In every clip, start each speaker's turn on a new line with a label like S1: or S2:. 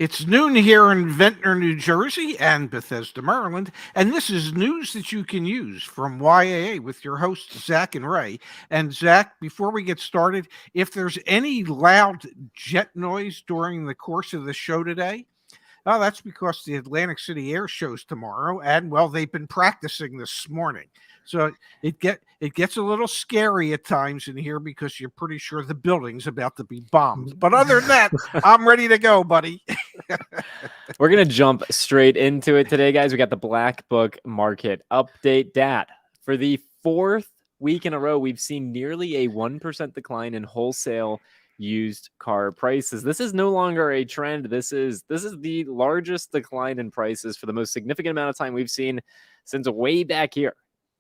S1: It's noon here in Ventnor, New Jersey and Bethesda, Maryland, and this is news that you can use from YAA with your hosts, Zach and Ray. And Zach, before we get started, if there's any loud jet noise during the course of the show today, oh, that's because the Atlantic City Air Show's tomorrow, and well, they've been practicing this morning. So it gets a little scary at times in here because you're pretty sure the building's about to be bombed. But other than that, I'm ready to go, buddy.
S2: We're going to jump straight into it today, guys. We got the Black Book Market Update. Dad, for the fourth week in a row, we've seen nearly a 1% decline in wholesale used car prices. This is no longer a trend. This is the largest decline in prices for the most significant amount of time we've seen since way back here,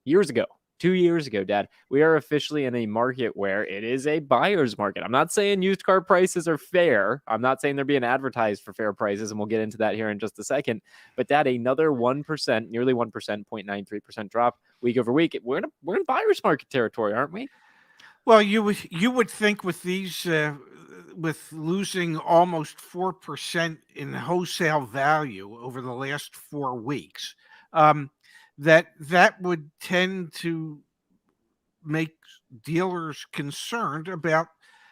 S2: years ago. 2 years ago, Dad. We are officially in a market where it is a buyer's market. I'm not saying used car prices are fair. I'm not saying they're being advertised for fair prices, and we'll get into that here in just a second. But Dad, another 1%, nearly 1%, 0.93% drop week over week. We're in buyer's market territory, aren't we?
S1: Well, you would think with these with losing almost 4% in wholesale value over the last 4 weeks, that would tend to make dealers concerned about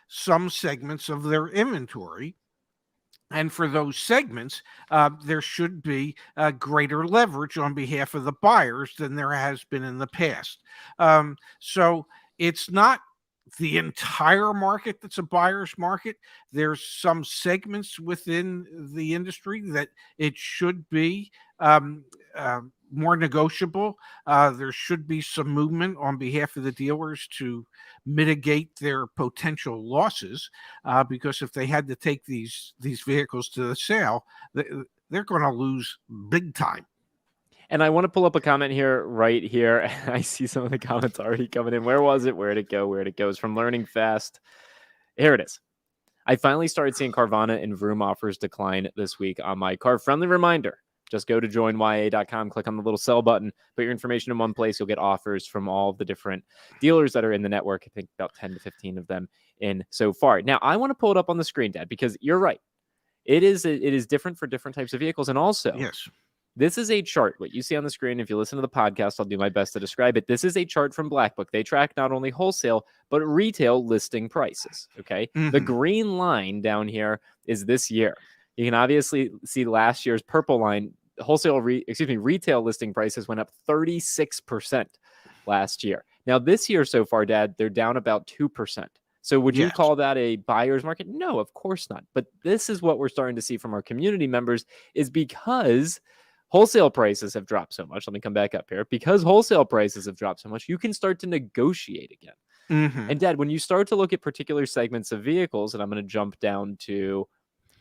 S1: some segments of their inventory. And for those segments, there should be greater leverage on behalf of the buyers than there has been in the past. So it's not the entire market that's a buyer's market. There's some segments within the industry that it should be more negotiable. There should be some movement on behalf of the dealers to mitigate their potential losses, because if they had to take these vehicles to the sale, they're going to lose big time.
S2: And I want to pull up a comment here, right here. I see some of the comments already coming in. Where was it? Where'd it go? Where'd it go? It's from Learning Fast. Here it is. I finally started seeing Carvana and Vroom offers decline this week on my car. Friendly reminder, just go to joinya.com, click on the little sell button, put your information in one place. You'll get offers from all of the different dealers that are in the network. I think about 10 to 15 of them in so far. Now, I want to pull it up on the screen, Dad, because you're right. It is different for different types of vehicles. And also,
S1: yes,
S2: this is a chart. What you see on the screen, if you listen to the podcast, I'll do my best to describe it. This is a chart from Black Book. They track not only wholesale, but retail listing prices. Okay.
S1: Mm-hmm.
S2: The green line down here is this year. You can obviously see last year's purple line. Retail listing prices went up 36% last year. Now, this year so far, Dad, they're down about 2%. So would you call that a buyer's market? No, of course not. But this is what we're starting to see from our community members, is because wholesale prices have dropped so much. Let me come back up here. Because wholesale prices have dropped so much, you can start to negotiate again.
S1: Mm-hmm.
S2: And Dad, when you start to look at particular segments of vehicles, and I'm going to jump down to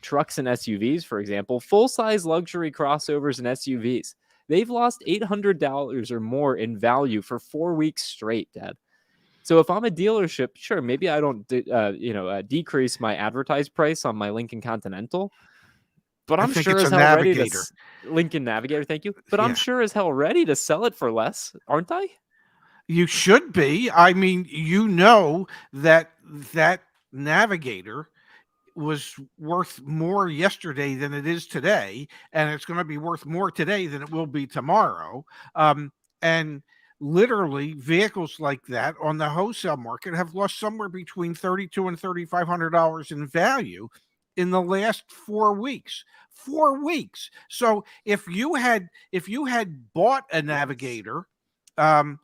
S2: trucks and SUVs, for example, full-size luxury crossovers and SUVs, they've lost $800 or more in value for 4 weeks straight, Dad. So if I'm a dealership, sure, maybe I don't decrease my advertised price on my Lincoln Continental, but I'm sure as hell ready to Lincoln Navigator, thank you. But I'm sure as hell ready to sell it for less, aren't I?
S1: You should be. I mean, that Navigator was worth more yesterday than it is today, and it's going to be worth more today than it will be tomorrow. And literally, vehicles like that on the wholesale market have lost somewhere between $3,200 and $3,500 in value in the last 4 weeks. 4 weeks. So if you had bought a Navigator, 4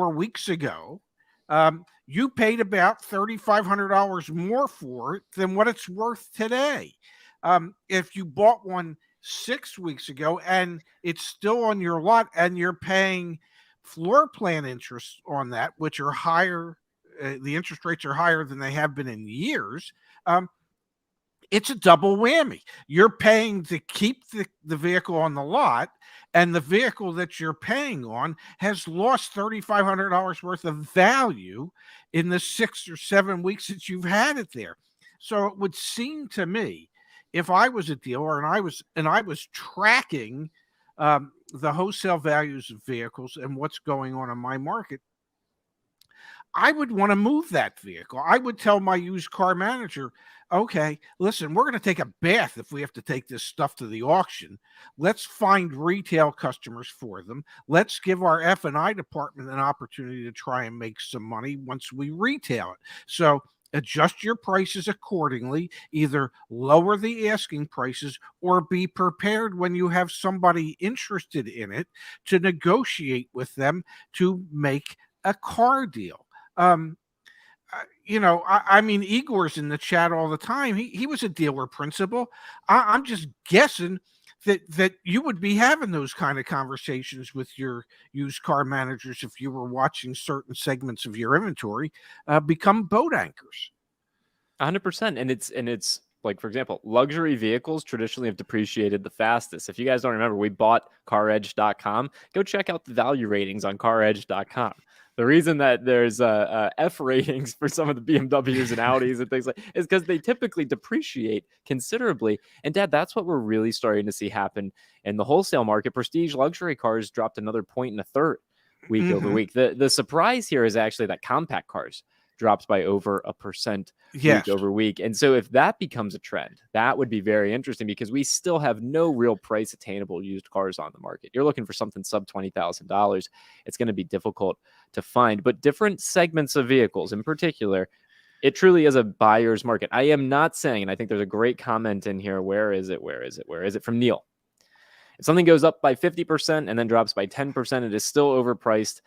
S1: weeks ago, you paid about $3,500 more for it than what it's worth today. If you bought one 6 weeks ago and it's still on your lot and you're paying floor plan interest on that, which are higher, the interest rates are higher than they have been in years, it's a double whammy. You're paying to keep the vehicle on the lot, and the vehicle that you're paying on has lost $3,500 worth of value in the 6 or 7 weeks that you've had it there. So it would seem to me, if I was a dealer and I was tracking the wholesale values of vehicles and what's going on in my market, I would want to move that vehicle. I would tell my used car manager, okay, listen, we're going to take a bath if we have to take this stuff to the auction. Let's find retail customers for them. Let's give our F&I department an opportunity to try and make some money once we retail it. So adjust your prices accordingly, either lower the asking prices or be prepared when you have somebody interested in it to negotiate with them to make a car deal. Um, I mean, Igor's in the chat all the time. He was a dealer principal. I'm just guessing that you would be having those kind of conversations with your used car managers if you were watching certain segments of your inventory become boat anchors.
S2: 100%. And it's like, for example, luxury vehicles traditionally have depreciated the fastest. If you guys don't remember, we bought CarEdge.com. Go check out the value ratings on CarEdge.com. The reason that there's F ratings for some of the BMWs and Audis and things like is because they typically depreciate considerably. And Dad, that's what we're really starting to see happen in the wholesale market. Prestige luxury cars dropped another 1.33 week over week. The surprise here is actually that compact cars drops by over 1% week over week. And so if that becomes a trend, that would be very interesting because we still have no real price attainable used cars on the market. You're looking for something sub $20,000. It's going to be difficult to find, but different segments of vehicles in particular, it truly is a buyer's market. I am not saying, and I think there's a great comment in here. Where is it? From Neil. If something goes up by 50% and then drops by 10%, it is still overpriced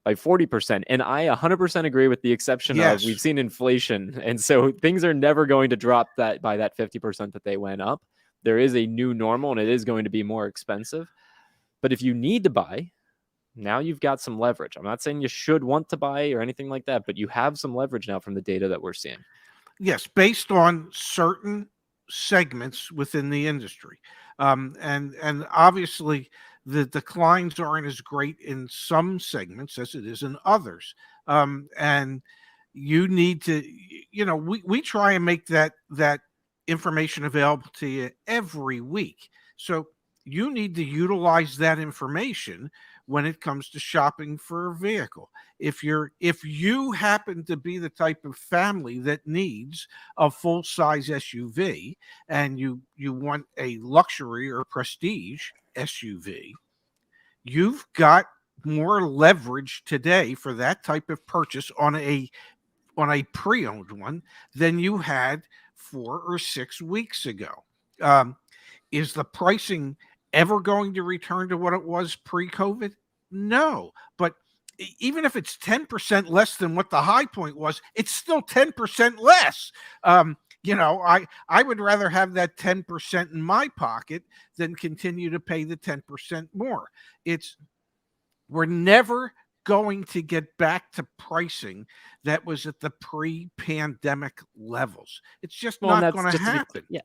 S2: by 40%. And I 100% agree with the exception of we've seen inflation. And so things are never going to drop that by that 50% that they went up. There is a new normal and it is going to be more expensive. But if you need to buy, now you've got some leverage. I'm not saying you should want to buy or anything like that, but you have some leverage now from the data that we're seeing.
S1: Yes, based on certain segments within the industry. And obviously the declines aren't as great in some segments as it is in others. And you need to, we try and make that information available to you every week. So you need to utilize that information when it comes to shopping for a vehicle. If you happen to be the type of family that needs a full-size SUV and you want a luxury or prestige SUV, you've got more leverage today for that type of purchase on a pre-owned one than you had 4 or 6 weeks ago. Is the pricing ever going to return to what it was pre-COVID? No, but even if it's 10% less than what the high point was, it's still 10% less. I would rather have that 10% in my pocket than continue to pay the 10% more. We're never going to get back to pricing that was at the pre-pandemic levels. It's just not going to happen.
S2: Yeah.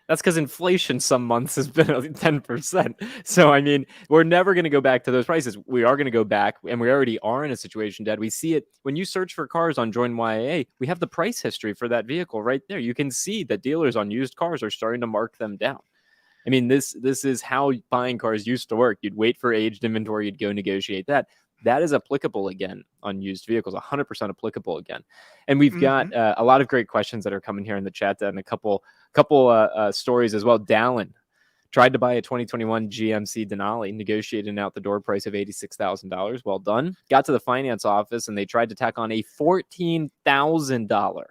S2: That's because inflation some months has been 10%. So, I mean, we're never going to go back to those prices. We are going to go back, and we already are in a situation, Dad. We see it when you search for cars on Join YAA. We have the price history for that vehicle right there. You can see that dealers on used cars are starting to mark them down. I mean, this is how buying cars used to work. You'd wait for aged inventory. You'd go negotiate that. That is applicable again on used vehicles, 100% applicable again. And we've got a lot of great questions that are coming here in the chat and a couple stories as well. Dallin tried to buy a 2021 GMC Denali, negotiated an out-the-door price of $86,000. Well done. Got to the finance office, and they tried to tack on a $14,000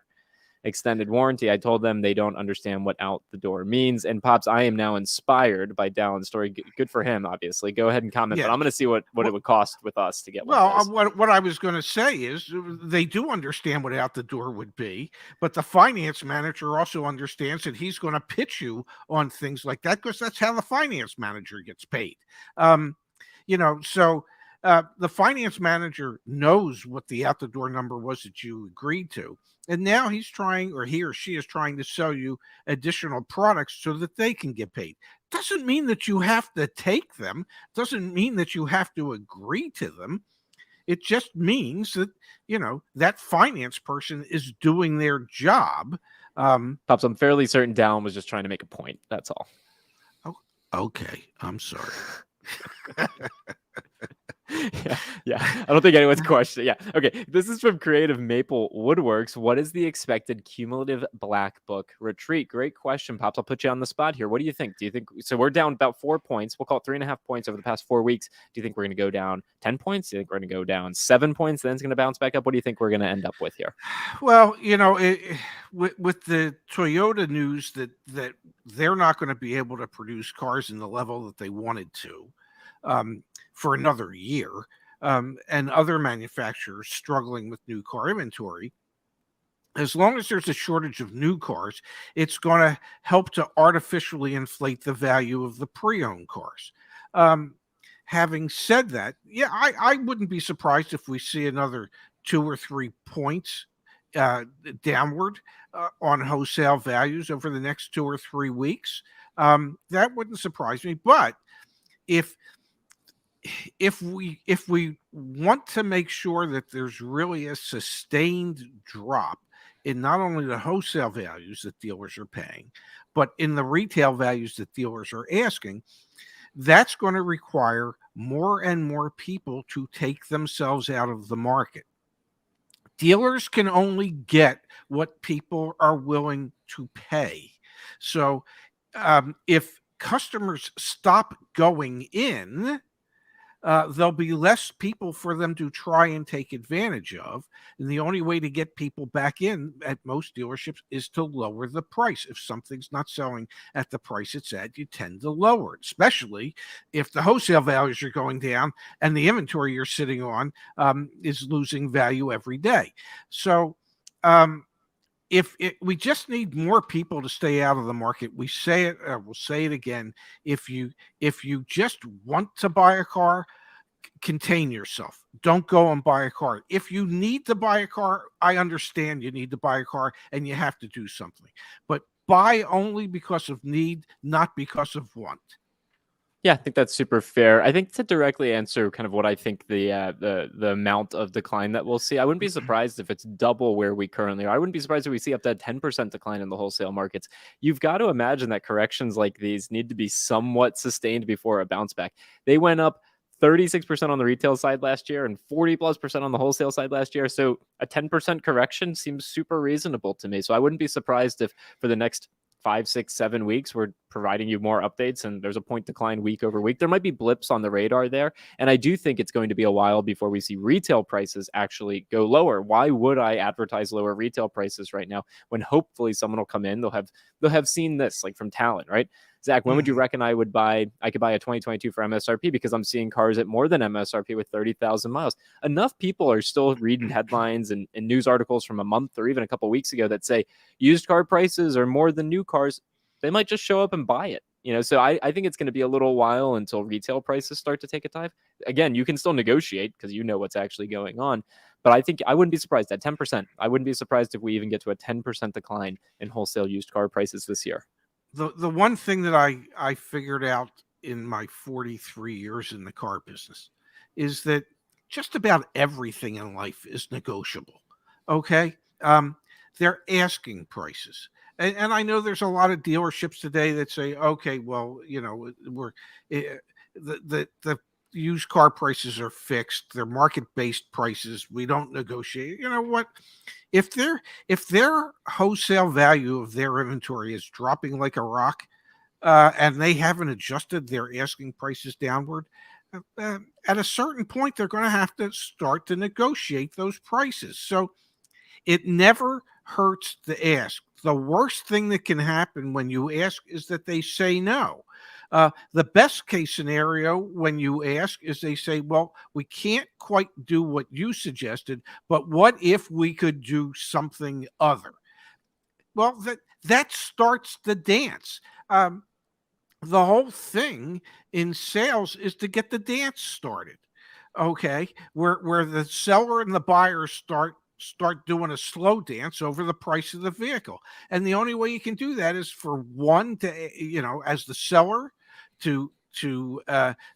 S2: extended warranty. I told them they don't understand what out the door means. And Pops, I am now inspired by Dallin's story. Good for him, obviously. Go ahead and comment, but I'm going to see what it would cost with us to get one of those.
S1: What I was going to say is they do understand what out the door would be, but the finance manager also understands that he's going to pitch you on things like that because that's how the finance manager gets paid. The finance manager knows what the out the door number was that you agreed to. And now he or she is trying to sell you additional products so that they can get paid. Doesn't mean that you have to take them. Doesn't mean that you have to agree to them. It just means that, that finance person is doing their job.
S2: Pops, I'm fairly certain Dallin was just trying to make a point. That's all.
S1: Oh, okay. I'm sorry.
S2: Yeah. I don't think anyone's questioning. Yeah. Okay. This is from Creative Maple Woodworks. What is the expected cumulative black book retreat? Great question, Pops. I'll put you on the spot here. What do you think? Do you think so? We're down about 4 points. We'll call it 3.5 points over the past 4 weeks. Do you think we're going to go down 10 points? Do you think we're going to go down 7 points? Then it's going to bounce back up. What do you think we're going to end up with here?
S1: Well, with the Toyota news that they're not going to be able to produce cars in the level that they wanted to for another year, and other manufacturers struggling with new car inventory, as long as there's a shortage of new cars, it's going to help to artificially inflate the value of the pre-owned cars. Having said that, yeah, I wouldn't be surprised if we see another 2 or 3 points downward on wholesale values over the next 2 or 3 weeks. That wouldn't surprise me. But if we want to make sure that there's really a sustained drop in not only the wholesale values that dealers are paying, but in the retail values that dealers are asking, that's going to require more and more people to take themselves out of the market. Dealers can only get what people are willing to pay. So if customers stop going in, there'll be less people for them to try and take advantage of. And the only way to get people back in at most dealerships is to lower the price. If something's not selling at the price it's at, you tend to lower it, especially if the wholesale values are going down and the inventory you're sitting on is losing value every day. So we just need more people to stay out of the market. We say it, we'll say it again. If you just want to buy a car, contain yourself. Don't go and buy a car. If you need to buy a car, I understand you need to buy a car and you have to do something. But buy only because of need, not because of want.
S2: Yeah, I think that's super fair. I think to directly answer kind of what I think the amount of decline that we'll see, I wouldn't be surprised if it's double where we currently are. I wouldn't be surprised if we see up to a 10% decline in the wholesale markets. You've got to imagine that corrections like these need to be somewhat sustained before a bounce back. They went up 36% on the retail side last year and 40+% on the wholesale side last year. So a 10% correction seems super reasonable to me. So I wouldn't be surprised if for the next 5, 6, 7 weeks, we're providing you more updates and there's a point decline week over week. There might be blips on the radar there. And I do think it's going to be a while before we see retail prices actually go lower. Why would I advertise lower retail prices right now when hopefully someone will come in? They'll have seen this, like from Talent, right? Zach, when would you reckon I could buy a 2022 for MSRP because I'm seeing cars at more than MSRP with 30,000 miles? Enough people are still reading headlines and news articles from a month or even a couple weeks ago that say used car prices are more than new cars. They might just show up and buy it. So I think it's going to be a little while until retail prices start to take a dive. Again, you can still negotiate because you know what's actually going on. But I think I wouldn't be surprised at 10%. I wouldn't be surprised if we even get to a 10% decline in wholesale used car prices this year.
S1: The one thing that I figured out in my 43 years in the car business is that just about everything in life is negotiable. Okay. They're asking prices. And I know there's a lot of dealerships today that say, okay, well, we're the used car prices are fixed. They're market-based prices. We don't negotiate. You know what? If their wholesale value of their inventory is dropping like a rock, and they haven't adjusted their asking prices downward, at a certain point, they're going to have to start to negotiate those prices. So it never hurts to ask. The worst thing that can happen when you ask is that they say no. The best case scenario when you ask is they say, well, we can't quite do what you suggested, but what if we could do something other? Well, that starts the dance. The whole thing in sales is to get the dance started. Okay, where the seller and the buyer start doing a slow dance over the price of the vehicle. And the only way you can do that is for one to, as the seller to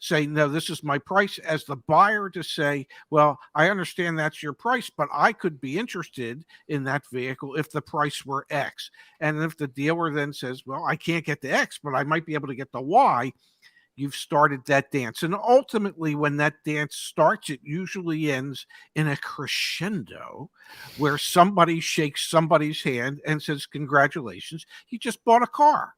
S1: say, no, this is my price, as the buyer to say, well, I understand that's your price, but I could be interested in that vehicle if the price were X. And if the dealer then says, well, I can't get the X, but I might be able to get the Y, you've started that dance. And ultimately, when that dance starts, it usually ends in a crescendo where somebody shakes somebody's hand and says, "Congratulations, you just bought a car."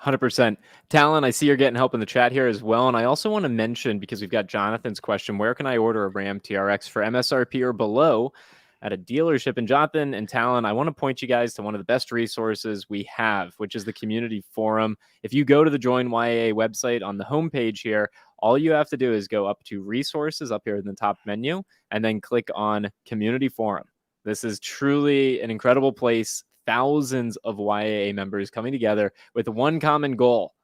S2: 100%. Talon, I see you're getting help in the chat here as well. And I also want to mention, because we've got Jonathan's question, where can I order a Ram TRX for MSRP or below at a dealership? And Jonathan and Talon, I want to point you guys to one of the best resources we have, which is the community forum. If you go to the Join YAA website on the homepage here, all you have to do is go up to resources up here in the top menu and then click on community forum. This is truly an incredible place. Thousands of YAA members coming together with one common goal: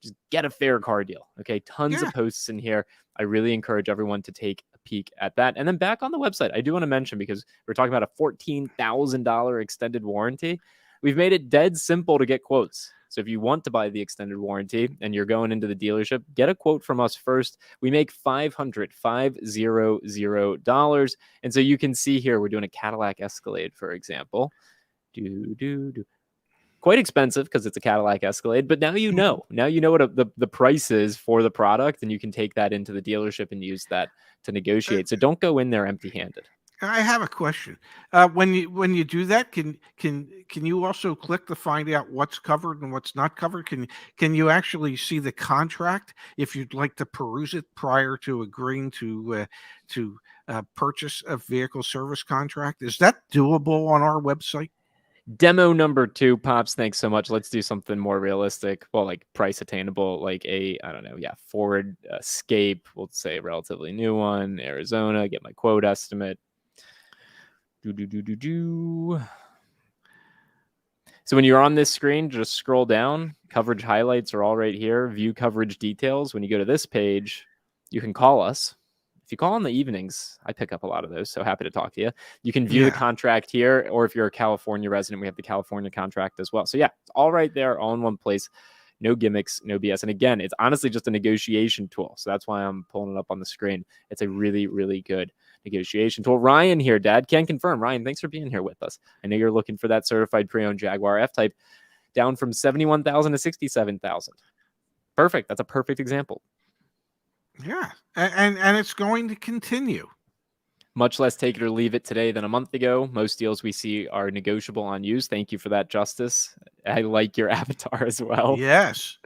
S2: just get a fair car deal. Okay, tons of posts in here. I really encourage everyone to take a peek at that. And then back on the website, I do want to mention, because we're talking about a $14,000 extended warranty, we've made it dead simple to get quotes. So if you want to buy the extended warranty and you're going into the dealership, get a quote from us first. We make $500. And so you can see here, we're doing a Cadillac Escalade, for example. Quite expensive because it's a Cadillac Escalade, but now you know. Now you know what the price is for the product, and you can take that into the dealership and use that to negotiate. So don't go in there empty-handed.
S1: I have a question. When you do that, can you also click to find out what's covered and what's not covered? Can you actually see the contract if you'd like to peruse it prior to agreeing to purchase a vehicle service contract? Is that doable on our website?
S2: Demo number 2, Pops, thanks so much. Let's do something more realistic. Well, like price attainable, like I don't know, Ford Escape, we'll say a relatively new one, Arizona, get my quote estimate. So when you're on this screen, just scroll down. Coverage highlights are all right here. View coverage details. When you go to this page, you can call us. If you call in the evenings, I pick up a lot of those, so happy to talk to you. You can view the contract here, or if you're a California resident, we have the California contract as well. So yeah, it's all right there, all in one place. No gimmicks, no BS. And again, it's honestly just a negotiation tool. So that's why I'm pulling it up on the screen. It's a really, really good negotiation tool. Ryan here, Dad, can confirm. Ryan, thanks for being here with us. I know you're looking for that certified pre-owned Jaguar F-Type, down from $71,000 to $67,000. Perfect. That's a perfect example.
S1: Yeah, and it's going to continue.
S2: Much less take it or leave it today than a month ago. Most deals we see are negotiable on use. Thank you for that, Justice. I like your avatar as well.
S1: Yes.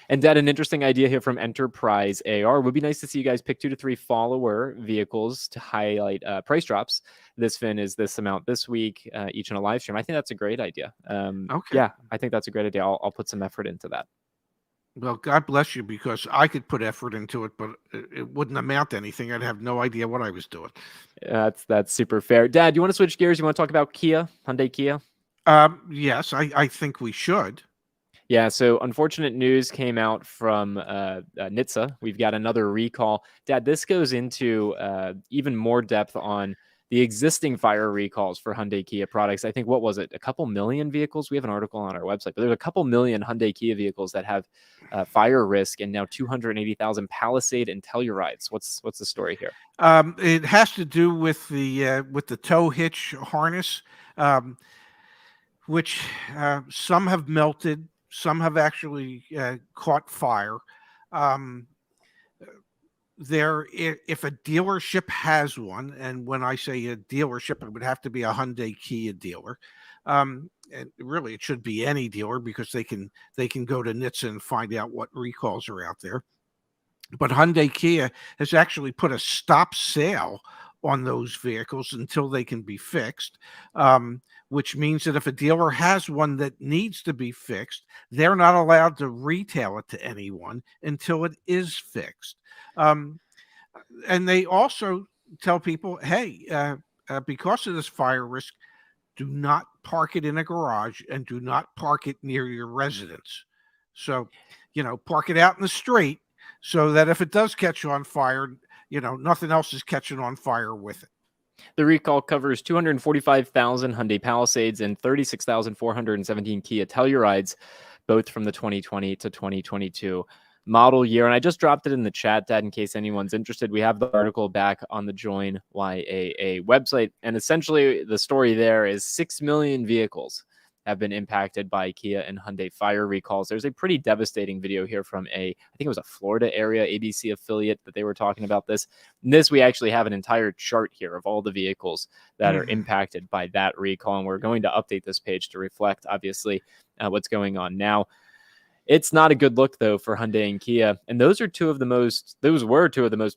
S2: And Dad, an interesting idea here from Enterprise AR. Would be nice to see you guys pick 2 to 3 follower vehicles to highlight price drops. This VIN is this amount this week, each in a live stream. I think that's a great idea.
S1: Okay.
S2: Yeah, I think that's a great idea. I'll put some effort into that.
S1: Well, God bless you, because I could put effort into it, but it wouldn't amount to anything. I'd have no idea what I was doing.
S2: That's super fair. Dad, you want to switch gears? You want to talk about Kia, Hyundai Kia?
S1: Yes, I think we should.
S2: Yeah, so unfortunate news came out from NHTSA. We've got another recall. Dad, this goes into even more depth on the existing fire recalls for Hyundai Kia products. I think, what was it, a couple million vehicles? We have an article on our website, but there's a couple million Hyundai Kia vehicles that have fire risk, and now 280,000 Palisade and Tellurides. What's the story here?
S1: It has to do with the tow hitch harness, which some have melted, some have actually caught fire. If a dealership has one, and when I say a dealership, it would have to be a Hyundai Kia dealer. And really, it should be any dealer, because they can go to NHTSA and find out what recalls are out there. But Hyundai Kia has actually put a stop sale on those vehicles until they can be fixed, which means that if a dealer has one that needs to be fixed, they're not allowed to retail it to anyone until it is fixed. And they also tell people, hey, because of this fire risk, do not park it in a garage and do not park it near your residence. So, park it out in the street so that if it does catch on fire, nothing else is catching on fire with it.
S2: The recall covers 245,000 Hyundai Palisades and 36,417 Kia Tellurides, both from the 2020 to 2022 model year. And I just dropped it in the chat, Dad, in case anyone's interested. We have the article back on the Join YAA website. And essentially, the story there is 6 million vehicles have been impacted by Kia and Hyundai fire recalls. There's a pretty devastating video here from I think it was a Florida area ABC affiliate that they were talking about this. And this, we actually have an entire chart here of all the vehicles that are impacted by that recall. And we're going to update this page to reflect, obviously, what's going on now. It's not a good look, though, for Hyundai and Kia. And those were two of the most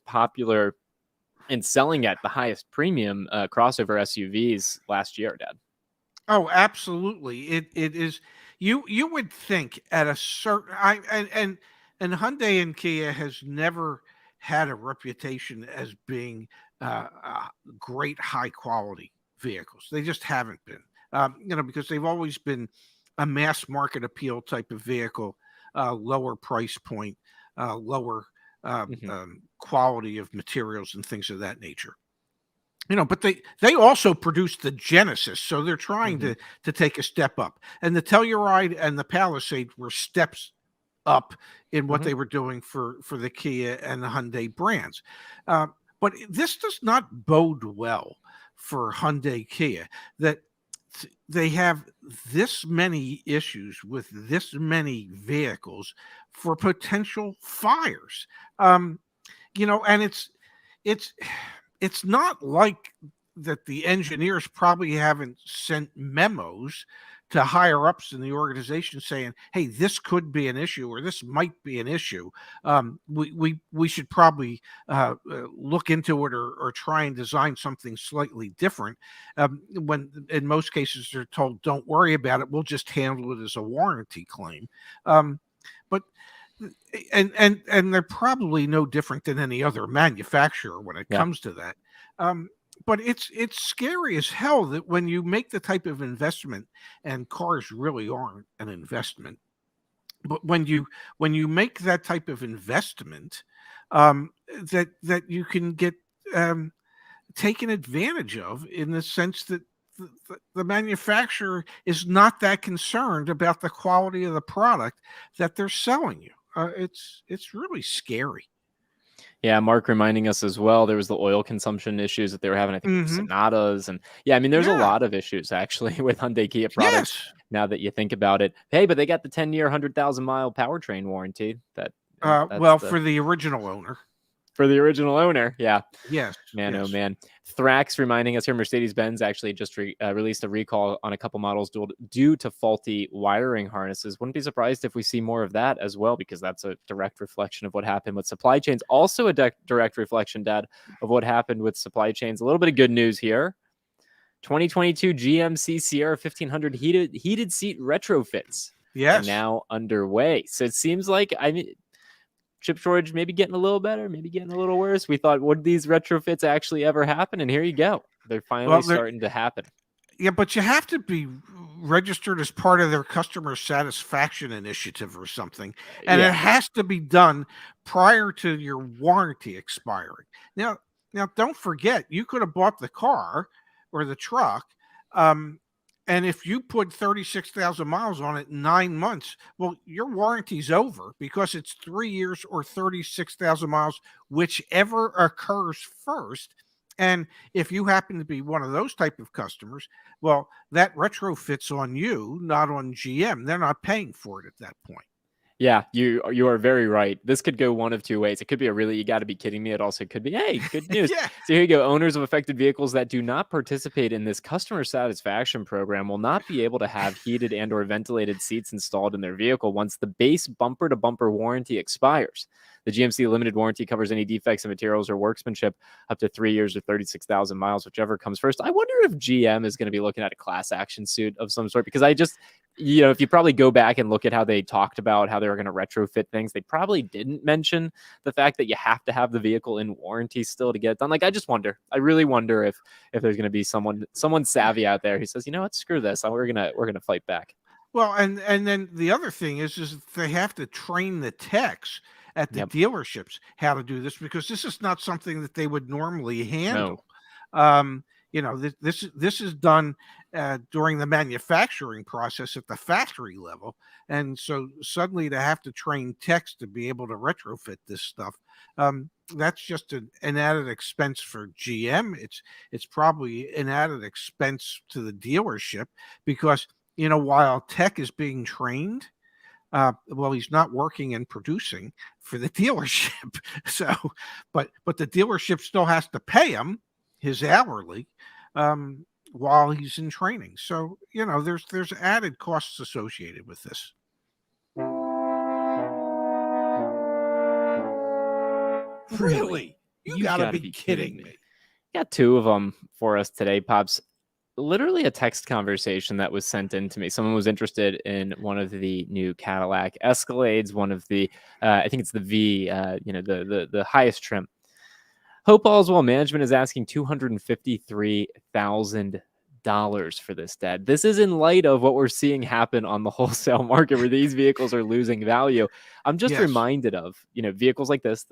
S2: popular and selling at the highest premium crossover SUVs last year, Dad.
S1: Oh, absolutely. It is. You would think at a certain and Hyundai and Kia has never had a reputation as being great high quality vehicles. They just haven't been. Because they've always been a mass market appeal type of vehicle, lower price point, lower quality of materials and things of that nature. But they also produced the Genesis, so they're trying to take a step up. And the Telluride and the Palisade were steps up in what they were doing for the Kia and the Hyundai brands. But this does not bode well for Hyundai Kia, that they have this many issues with this many vehicles for potential fires. And it's not like that the engineers probably haven't sent memos to higher ups in the organization saying, hey, this could be an issue or this might be an issue. We should probably look into it or try and design something slightly different. When in most cases they're told, don't worry about it, we'll just handle it as a warranty claim. But they're probably no different than any other manufacturer when it comes to that. But it's scary as hell that when you make the type of investment, and cars really aren't an investment, but when you make that type of investment, that you can get taken advantage of, in the sense that the manufacturer is not that concerned about the quality of the product that they're selling you. It's really scary.
S2: Yeah, Mark reminding us as well, there was the oil consumption issues that they were having, I think, with Sonatas. And there's a lot of issues actually with Hyundai Kia products now that you think about it. Hey, but they got the 10-year, 100,000-mile powertrain warranty.
S1: For the original owner.
S2: For the original owner, yeah.
S1: Yes.
S2: Man,
S1: yes.
S2: Oh, man. Thrax reminding us here, Mercedes-Benz actually just released a recall on a couple models due to faulty wiring harnesses. Wouldn't be surprised if we see more of that as well, because that's a direct reflection of what happened with supply chains. Also a direct reflection, Dad, of what happened with supply chains. A little bit of good news here. 2022 GMC Sierra 1500 heated seat retrofits are now underway. So it seems like, chip shortage maybe getting a little better, maybe getting a little worse. We thought, would these retrofits actually ever happen? And here you go. They're finally starting to happen.
S1: Yeah, but you have to be registered as part of their customer satisfaction initiative or something. And it has to be done prior to your warranty expiring. Now, don't forget, you could have bought the car or the truck, and if you put 36,000 miles on it in 9 months, well, your warranty's over, because it's 3 years or 36,000 miles, whichever occurs first. And if you happen to be one of those type of customers, well, that retrofits on you, not on GM. They're not paying for it at that point.
S2: Yeah, you are very right. This could go one of two ways. It could be you got to be kidding me. It also could be, hey, good news. So here you go. Owners of affected vehicles that do not participate in this customer satisfaction program will not be able to have heated and or ventilated seats installed in their vehicle once the base bumper to bumper warranty expires. The GMC limited warranty covers any defects in materials or workmanship up to 3 years or 36,000 miles, whichever comes first. I wonder if GM is going to be looking at a class action suit of some sort, because if you probably go back and look at how they talked about how they were going to retrofit things, they probably didn't mention the fact that you have to have the vehicle in warranty still to get it done. I really wonder if there's going to be someone savvy out there who says, you know what, screw this, we're gonna fight back.
S1: Well, and then the other thing is they have to train the techs at the dealerships how to do this, because this is not something that they would normally handle. This is done during the manufacturing process at the factory level, and so suddenly to have to train techs to be able to retrofit this stuff, that's just an added expense for GM. It's probably an added expense to the dealership, because while tech is being trained, well, he's not working and producing for the dealership. So, but the dealership still has to pay him his hourly while he's in training. So, there's added costs associated with this. Really? You gotta be kidding me.
S2: Got two of them for us today, Pops. Literally a text conversation that was sent in to me. Someone was interested in one of the new Cadillac Escalades, one of the, I think it's the V, the highest trim. Hope All's Well Management is asking $253,000 for this, Dad. This is in light of what we're seeing happen on the wholesale market where these vehicles are losing value. I'm just reminded of, vehicles like this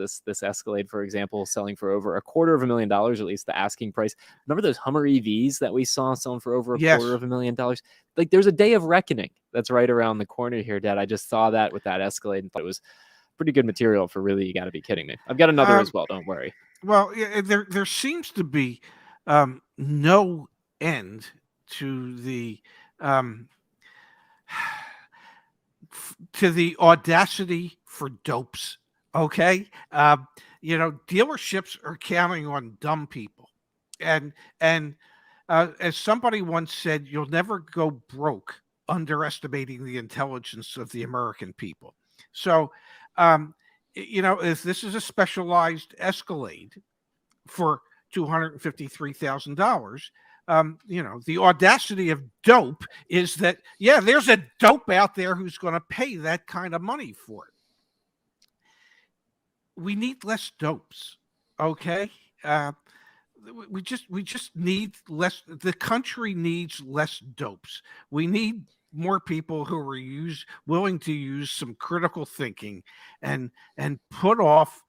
S2: Escalade, for example, selling for over $250,000, at least the asking price. Remember those Hummer EVs that we saw selling for over $250,000? Like, there's a day of reckoning that's right around the corner here, Dad. I just saw that with that Escalade and thought it was pretty good material for really, you got to be kidding me. I've got another as well. Don't worry.
S1: Well, there seems to be no end to the audacity for dopes. Okay, dealerships are counting on dumb people, and as somebody once said, you'll never go broke underestimating the intelligence of the American people. So, if this is a specialized Escalade for $253,000, the audacity of dope is that, there's a dope out there who's going to pay that kind of money for it. We need less dopes, okay? We just need less. The country needs less dopes. We need more people who are willing to use some critical thinking and put off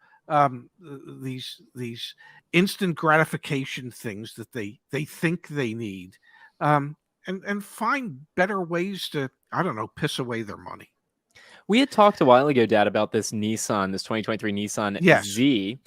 S1: these instant gratification things that they think they need, and find better ways to, I don't know, piss away their money.
S2: We had talked a while ago, Dad, about this 2023 Nissan Z.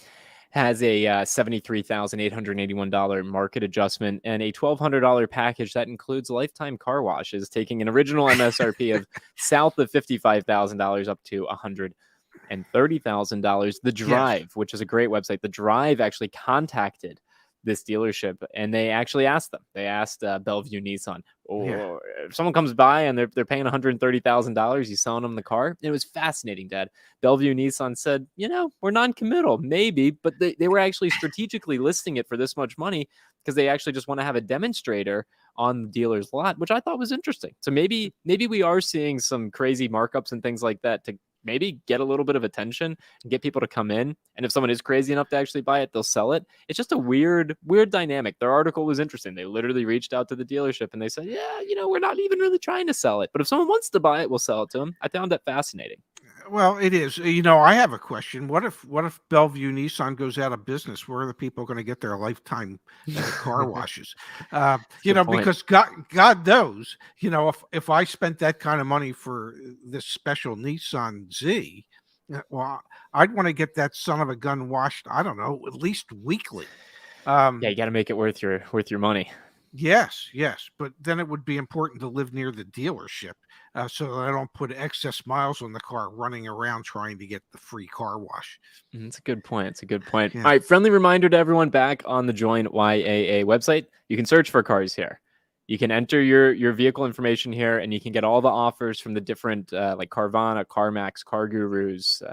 S2: Has a $73,881 market adjustment and a $1,200 package that includes lifetime car washes, taking an original MSRP of south of $55,000 up to $130,000. The Drive, which is a great website, The Drive actually contacted this dealership and they actually asked them. They asked Bellevue Nissan, if someone comes by and they're paying $130,000, you selling them the car? And it was fascinating, Dad. Bellevue Nissan said, we're non-committal, maybe, but they were actually strategically listing it for this much money because they actually just want to have a demonstrator on the dealer's lot, which I thought was interesting. So maybe we are seeing some crazy markups and things like that to maybe get a little bit of attention and get people to come in. And if someone is crazy enough to actually buy it, they'll sell it. It's just a weird dynamic. Their article was interesting. They literally reached out to the dealership and they said, we're not even really trying to sell it, but if someone wants to buy it, we'll sell it to them. I found that fascinating.
S1: Well, it is. I have a question. What if Bellevue Nissan goes out of business? Where are the people going to get their lifetime car washes? Because God knows, if I spent that kind of money for this special Nissan Z, well, I'd want to get that son of a gun washed, I don't know, at least weekly.
S2: You got to make it worth your money.
S1: Yes, but then it would be important to live near the dealership so that I don't put excess miles on the car running around trying to get the free car wash.
S2: It's a good point. Yeah.
S1: Yeah.
S2: All right, friendly reminder to everyone back on the Join YAA website. You can search for cars here. You can enter your vehicle information here, and you can get all the offers from the different like Carvana, CarMax, Car Gurus,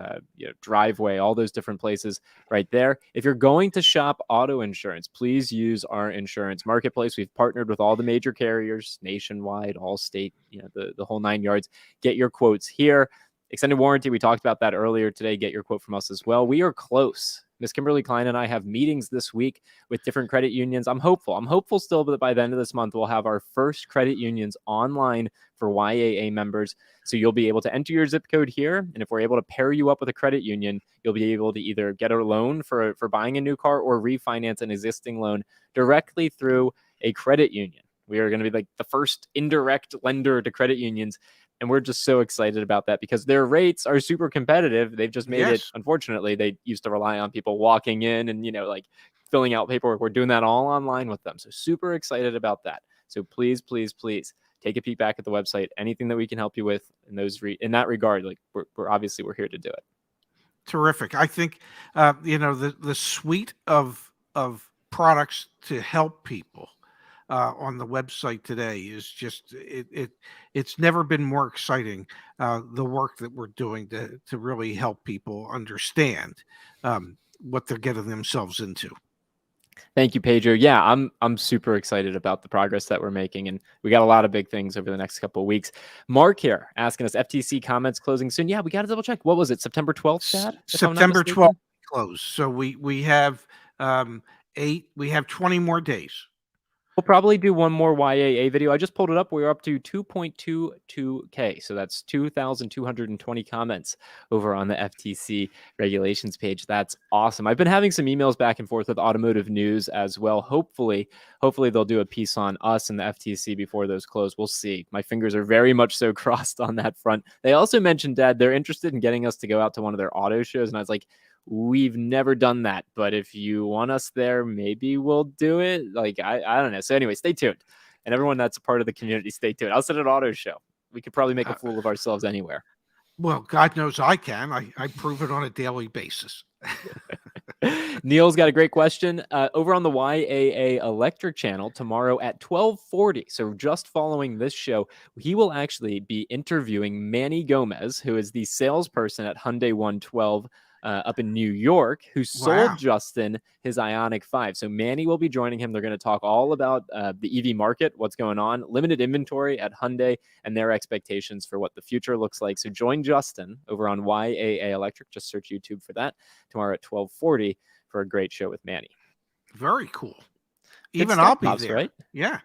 S2: Driveway, all those different places right there. If you're going to shop auto insurance, please use our insurance marketplace. We've partnered with all the major carriers, Nationwide, Allstate, the whole 9 yards. Get your quotes here. Extended warranty, we talked about that earlier today. Get your quote from us as well. We are close. Miss Kimberly Klein and I have meetings this week with different credit unions. I'm hopeful still that by the end of this month, we'll have our first credit unions online for YAA members. So you'll be able to enter your zip code here. And if we're able to pair you up with a credit union, you'll be able to either get a loan for buying a new car or refinance an existing loan directly through a credit union. We are going to be like the first indirect lender to credit unions. And we're just so excited about that because their rates are super competitive. They've just made it, unfortunately, they used to rely on people walking in and, filling out paperwork. We're doing that all online with them. So super excited about that. So please take a peek back at the website. Anything that we can help you with in in that regard, like we're obviously we're here to do it.
S1: Terrific. I think the suite of products to help people on the website today is just it's never been more exciting. The work that we're doing to really help people understand what they're getting themselves into.
S2: Thank you, Pedro. Yeah, I'm super excited about the progress that we're making, and we got a lot of big things over the next couple of weeks. Mark here asking us FTC comments closing soon. Yeah, we got to double check. What was it? September 12th, Dad?
S1: September 12th close. So we have 8. We have 20 more days.
S2: We'll probably do one more YAA video. I just pulled it up. We're up to 2.22K. So that's 2,220 comments over on the FTC regulations page. That's awesome. I've been having some emails back and forth with Automotive News as well. Hopefully they'll do a piece on us and the FTC before those close. We'll see. My fingers are very much so crossed on that front. They also mentioned, Dad, they're interested in getting us to go out to one of their auto shows. And I was like, we've never done that, but if you want us there, maybe we'll do it. Like, I don't know. So anyway, stay tuned. And everyone that's a part of the community, stay tuned. I'll set an auto show. We could probably make a fool of ourselves anywhere.
S1: Well, God knows I can. I prove it on a daily basis.
S2: Neil's got a great question. Over on the YAA Electric channel tomorrow at 12:40. So just following this show, he will actually be interviewing Manny Gomez, who is the salesperson at Hyundai 112 up in New York, who sold Justin his Ioniq 5. So Manny will be joining him. They're going to talk all about the EV market, what's going on, limited inventory at Hyundai, and their expectations for what the future looks like. So join Justin over on YAA Electric. Just search YouTube for that tomorrow at 12:40 for a great show with Manny.
S1: Very cool.
S2: Good
S1: Even
S2: stuff,
S1: I'll be
S2: Pops,
S1: there.
S2: right?
S1: Yeah.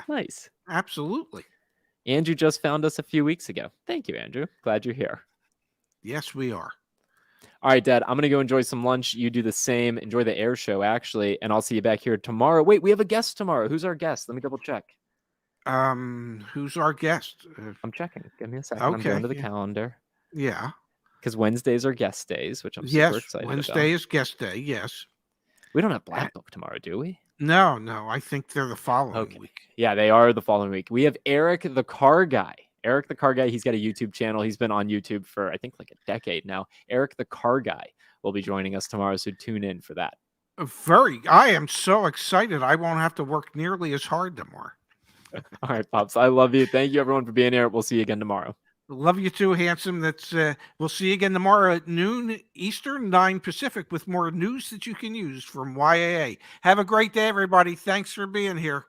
S2: Nice.
S1: Absolutely.
S2: Andrew just found us a few weeks ago. Thank you, Andrew. Glad you're here.
S1: Yes, we are.
S2: All right, Dad, I'm going to go enjoy some lunch. You do the same. Enjoy the air show, actually, and I'll see you back here tomorrow. Wait, we have a guest tomorrow. Who's our guest? Let me double check.
S1: Who's our guest?
S2: I'm checking. Give me a second.
S1: Okay,
S2: I'm going to the calendar.
S1: Yeah.
S2: Because Wednesdays are guest days, which I'm super excited about.
S1: Wednesday is guest day, yes.
S2: We don't have Black Book tomorrow, do we?
S1: No. I think they're the following week.
S2: Yeah, they are the following week. We have Eric the Car Guy. Eric the Car Guy, he's got a YouTube channel. He's been on YouTube for, I think, like a decade now. Eric the Car Guy will be joining us tomorrow, so tune in for that.
S1: I am so excited. I won't have to work nearly as hard tomorrow.
S2: All right, Pops. I love you. Thank you, everyone, for being here. We'll see you again tomorrow.
S1: Love you too, handsome. We'll see you again tomorrow at noon Eastern, 9 Pacific, with more news that you can use from YAA. Have a great day, everybody. Thanks for being here.